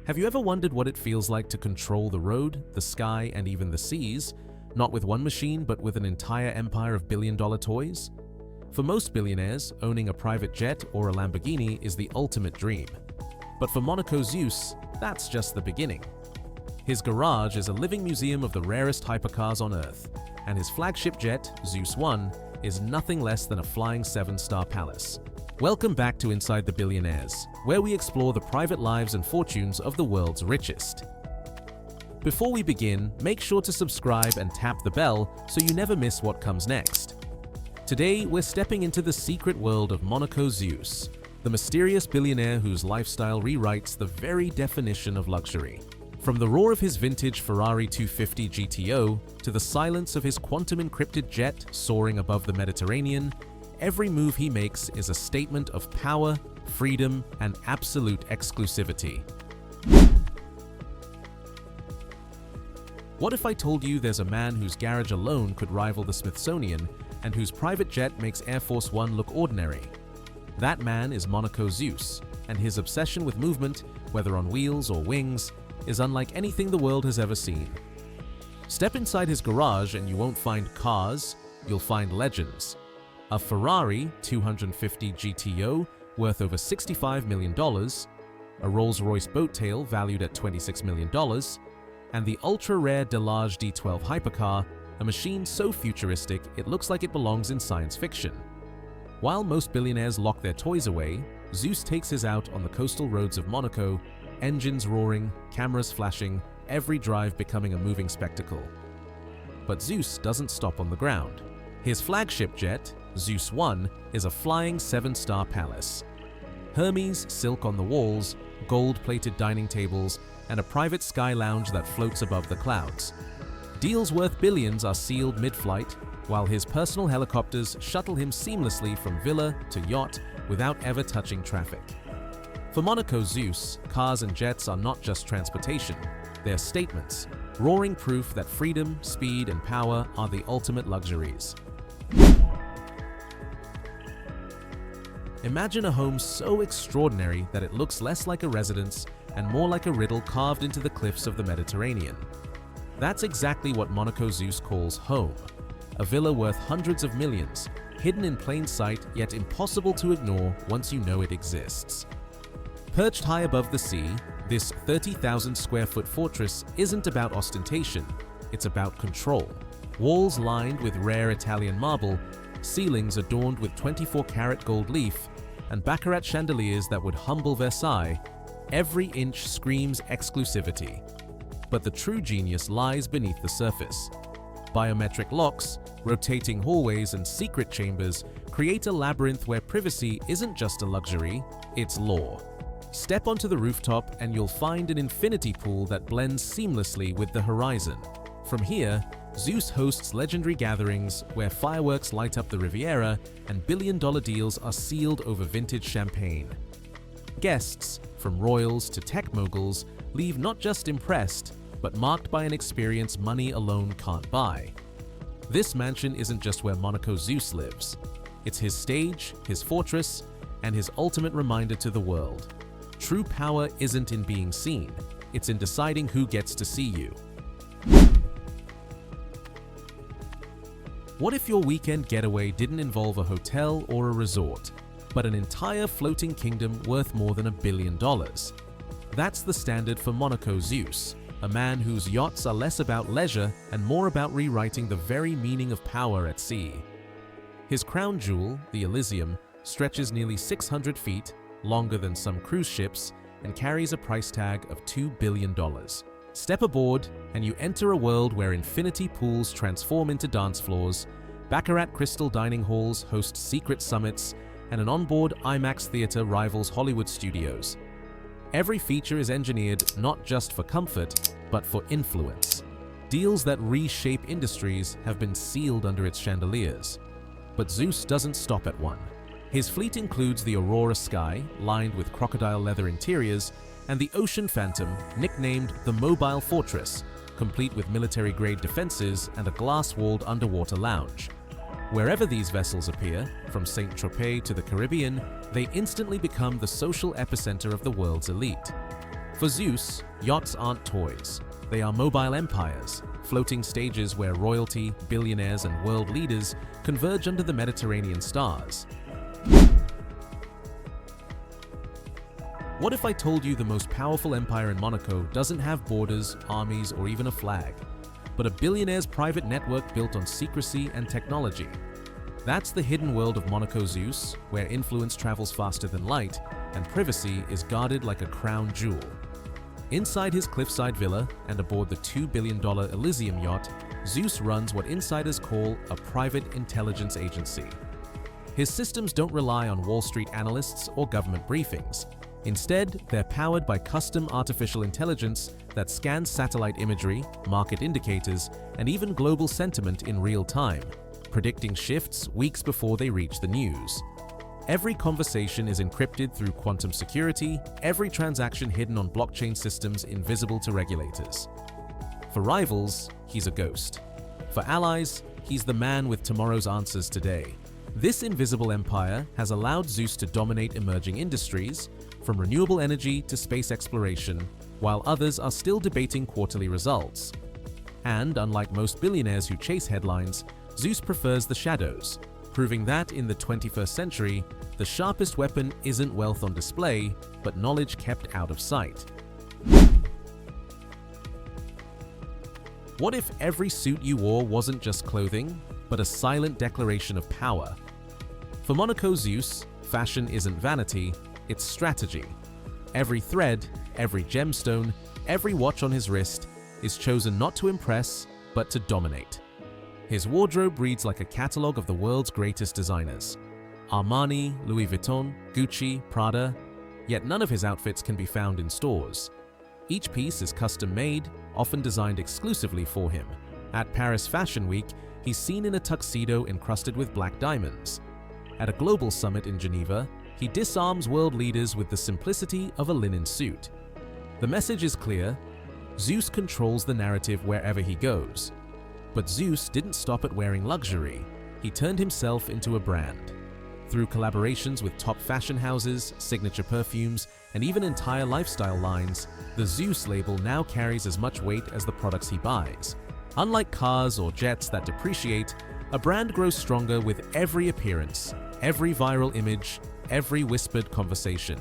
Have you ever wondered what it feels like to control the road, the sky, and even the seas? Not with one machine, but with an entire empire of billion-dollar toys? For most billionaires, owning a private jet or a Lamborghini is the ultimate dream. But for Monaco Zeus, that's just the beginning. His garage is a living museum of the rarest hypercars on Earth, and his flagship jet, Zeus 1, is nothing less than a flying 7-star palace. Welcome back to Inside the Billionaires, where we explore the private lives and fortunes of the world's richest. Before we begin, make sure to subscribe and tap the bell so you never miss what comes next. Today, we're stepping into the secret world of Monaco Zeus, the mysterious billionaire whose lifestyle rewrites the very definition of luxury. From the roar of his vintage Ferrari 250 GTO to the silence of his quantum-encrypted jet soaring above the Mediterranean, every move he makes is a statement of power, freedom, and absolute exclusivity. What if I told you there's a man whose garage alone could rival the Smithsonian and whose private jet makes Air Force One look ordinary? That man is Monaco Zeus, and his obsession with movement, whether on wheels or wings, is unlike anything the world has ever seen. Step inside his garage and you won't find cars, you'll find legends. A Ferrari 250 GTO worth over $65 million, a Rolls-Royce boat tail valued at $26 million, and the ultra-rare Delage D12 hypercar, a machine so futuristic it looks like it belongs in science fiction. While most billionaires lock their toys away, Zeus takes his out on the coastal roads of Monaco, engines roaring, cameras flashing, every drive becoming a moving spectacle. But Zeus doesn't stop on the ground. His flagship jet, Zeus 1, is a flying 7-star palace. Hermes silk on the walls, gold-plated dining tables, and a private sky lounge that floats above the clouds. Deals worth billions are sealed mid-flight, while his personal helicopters shuttle him seamlessly from villa to yacht without ever touching traffic. For Monaco Zeus, cars and jets are not just transportation, they're statements, roaring proof that freedom, speed, and power are the ultimate luxuries. Imagine a home so extraordinary that it looks less like a residence and more like a riddle carved into the cliffs of the Mediterranean. That's exactly what Monaco Zeus calls home, a villa worth hundreds of millions, hidden in plain sight yet impossible to ignore once you know it exists. Perched high above the sea, this 30,000 square foot fortress isn't about ostentation, it's about control. Walls lined with rare Italian marble, ceilings adorned with 24-karat gold leaf, and baccarat chandeliers that would humble Versailles, every inch screams exclusivity. But the true genius lies beneath the surface. Biometric locks, rotating hallways, and secret chambers create a labyrinth where privacy isn't just a luxury, it's law. Step onto the rooftop and you'll find an infinity pool that blends seamlessly with the horizon. From here, Zeus hosts legendary gatherings where fireworks light up the Riviera and billion-dollar deals are sealed over vintage champagne. Guests, from royals to tech moguls, leave not just impressed, but marked by an experience money alone can't buy. This mansion isn't just where Monaco Zeus lives. It's his stage, his fortress, and his ultimate reminder to the world. True power isn't in being seen, it's in deciding who gets to see you. What if your weekend getaway didn't involve a hotel or a resort, but an entire floating kingdom worth more than $1 billion? That's the standard for Monaco Zeus, a man whose yachts are less about leisure and more about rewriting the very meaning of power at sea. His crown jewel, the Elysium, stretches nearly 600 feet, longer than some cruise ships, and carries a price tag of $2 billion. Step aboard, and you enter a world where infinity pools transform into dance floors, baccarat crystal dining halls host secret summits, and an onboard IMAX theater rivals Hollywood studios. Every feature is engineered not just for comfort, but for influence. Deals that reshape industries have been sealed under its chandeliers. But Zeus doesn't stop at one. His fleet includes the Aurora Sky, lined with crocodile leather interiors, and the Ocean Phantom, nicknamed the Mobile Fortress, complete with military-grade defenses and a glass-walled underwater lounge. Wherever these vessels appear, from St. Tropez to the Caribbean, they instantly become the social epicenter of the world's elite. For Zeus, yachts aren't toys. They are mobile empires, floating stages where royalty, billionaires, and world leaders converge under the Mediterranean stars. What if I told you the most powerful empire in Monaco doesn't have borders, armies, or even a flag, but a billionaire's private network built on secrecy and technology? That's the hidden world of Monaco Zeus, where influence travels faster than light and privacy is guarded like a crown jewel. Inside his cliffside villa and aboard the $2 billion Elysium yacht, Zeus runs what insiders call a private intelligence agency. His systems don't rely on Wall Street analysts or government briefings. Instead, they're powered by custom artificial intelligence that scans satellite imagery, market indicators, and even global sentiment in real time, predicting shifts weeks before they reach the news. Every conversation is encrypted through quantum security, every transaction hidden on blockchain systems invisible to regulators. For rivals, he's a ghost. For allies, he's the man with tomorrow's answers today. This invisible empire has allowed Zeus to dominate emerging industries, from renewable energy to space exploration, while others are still debating quarterly results. And unlike most billionaires who chase headlines, Zeus prefers the shadows, proving that in the 21st century, the sharpest weapon isn't wealth on display, but knowledge kept out of sight. What if every suit you wore wasn't just clothing, but a silent declaration of power? For Monaco Zeus, fashion isn't vanity, it's strategy. Every thread, every gemstone, every watch on his wrist is chosen not to impress, but to dominate. His wardrobe reads like a catalog of the world's greatest designers. Armani, Louis Vuitton, Gucci, Prada, yet none of his outfits can be found in stores. Each piece is custom-made, often designed exclusively for him. At Paris Fashion Week, he's seen in a tuxedo encrusted with black diamonds. At a global summit in Geneva, he disarms world leaders with the simplicity of a linen suit. The message is clear: Zeus controls the narrative wherever he goes. But Zeus didn't stop at wearing luxury. He turned himself into a brand. Through collaborations with top fashion houses, signature perfumes, and even entire lifestyle lines, the Zeus label now carries as much weight as the products he buys. Unlike cars or jets that depreciate, a brand grows stronger with every appearance, every viral image, every whispered conversation.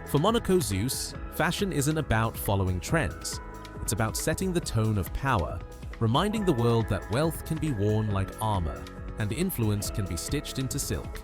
For Monaco Zeus, fashion isn't about following trends. It's about setting the tone of power, reminding the world that wealth can be worn like armor, and influence can be stitched into silk.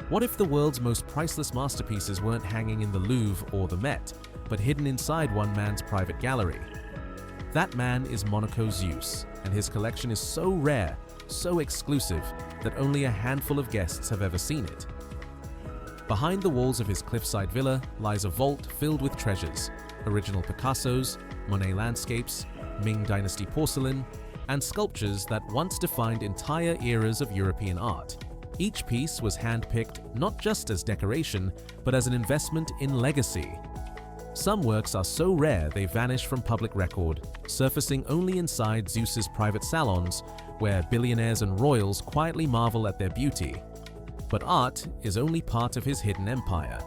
What if the world's most priceless masterpieces weren't hanging in the Louvre or the Met, but hidden inside one man's private gallery? That man is Monaco Zeus, and his collection is so rare, so exclusive, that only a handful of guests have ever seen it. Behind the walls of his cliffside villa lies a vault filled with treasures: original Picassos, Monet landscapes, Ming Dynasty porcelain, and sculptures that once defined entire eras of European art. Each piece was handpicked not just as decoration, but as an investment in legacy. Some works are so rare they vanish from public record, surfacing only inside Zeus's private salons, where billionaires and royals quietly marvel at their beauty. But art is only part of his hidden empire.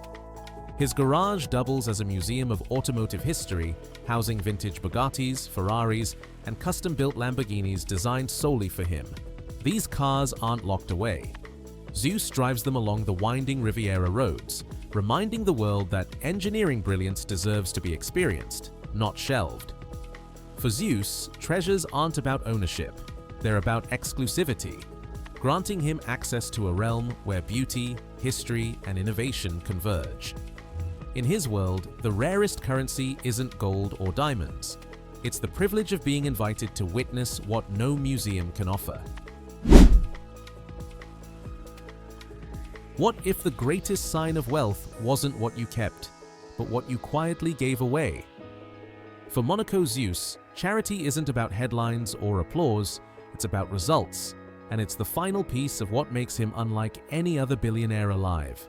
His garage doubles as a museum of automotive history, housing vintage Bugattis, Ferraris, and custom-built Lamborghinis designed solely for him. These cars aren't locked away. Zeus drives them along the winding Riviera roads, reminding the world that engineering brilliance deserves to be experienced, not shelved. For Zeus, treasures aren't about ownership, they're about exclusivity, granting him access to a realm where beauty, history, and innovation converge. In his world, the rarest currency isn't gold or diamonds. It's the privilege of being invited to witness what no museum can offer. What if the greatest sign of wealth wasn't what you kept, but what you quietly gave away? For Monaco Zeus, charity isn't about headlines or applause, it's about results, and it's the final piece of what makes him unlike any other billionaire alive.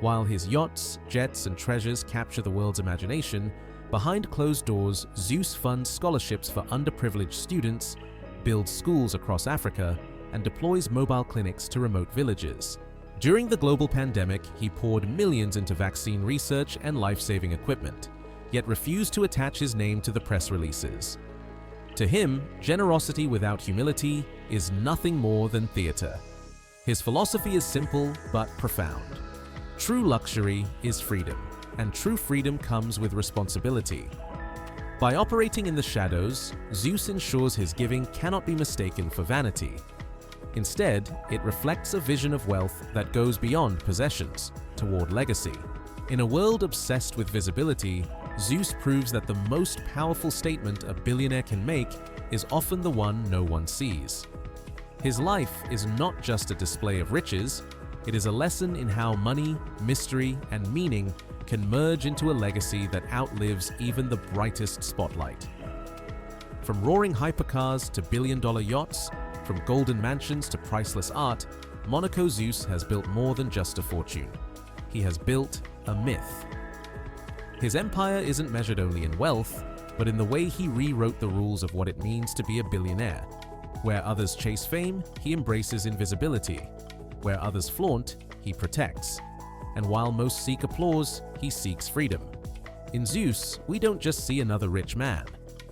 While his yachts, jets, and treasures capture the world's imagination, behind closed doors, Zeus funds scholarships for underprivileged students, builds schools across Africa, and deploys mobile clinics to remote villages. During the global pandemic, he poured millions into vaccine research and life-saving equipment, yet refused to attach his name to the press releases. To him, generosity without humility is nothing more than theater. His philosophy is simple but profound. True luxury is freedom, and true freedom comes with responsibility. By operating in the shadows, Zeus ensures his giving cannot be mistaken for vanity. Instead, it reflects a vision of wealth that goes beyond possessions, toward legacy. In a world obsessed with visibility, Zeus proves that the most powerful statement a billionaire can make is often the one no one sees. His life is not just a display of riches, it is a lesson in how money, mystery, and meaning can merge into a legacy that outlives even the brightest spotlight. From roaring hypercars to billion-dollar yachts, from golden mansions to priceless art, Monaco Zeus has built more than just a fortune. He has built a myth. His empire isn't measured only in wealth, but in the way he rewrote the rules of what it means to be a billionaire. Where others chase fame, he embraces invisibility. Where others flaunt, he protects. And while most seek applause, he seeks freedom. In Zeus, we don't just see another rich man.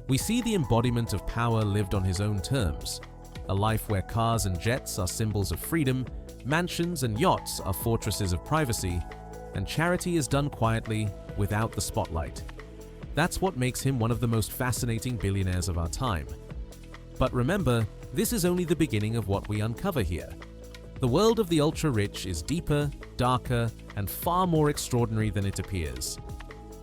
We see the embodiment of power lived on his own terms. A life where cars and jets are symbols of freedom, mansions and yachts are fortresses of privacy, and charity is done quietly, without the spotlight. That's what makes him one of the most fascinating billionaires of our time. But remember, this is only the beginning of what we uncover here. The world of the ultra-rich is deeper, darker, and far more extraordinary than it appears.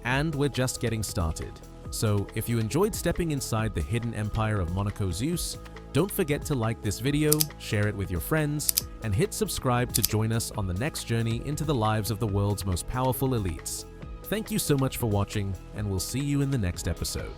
And we're just getting started. So if you enjoyed stepping inside the hidden empire of Monaco Zeus, don't forget to like this video, share it with your friends, and hit subscribe to join us on the next journey into the lives of the world's most powerful elites. Thank you so much for watching, and we'll see you in the next episode.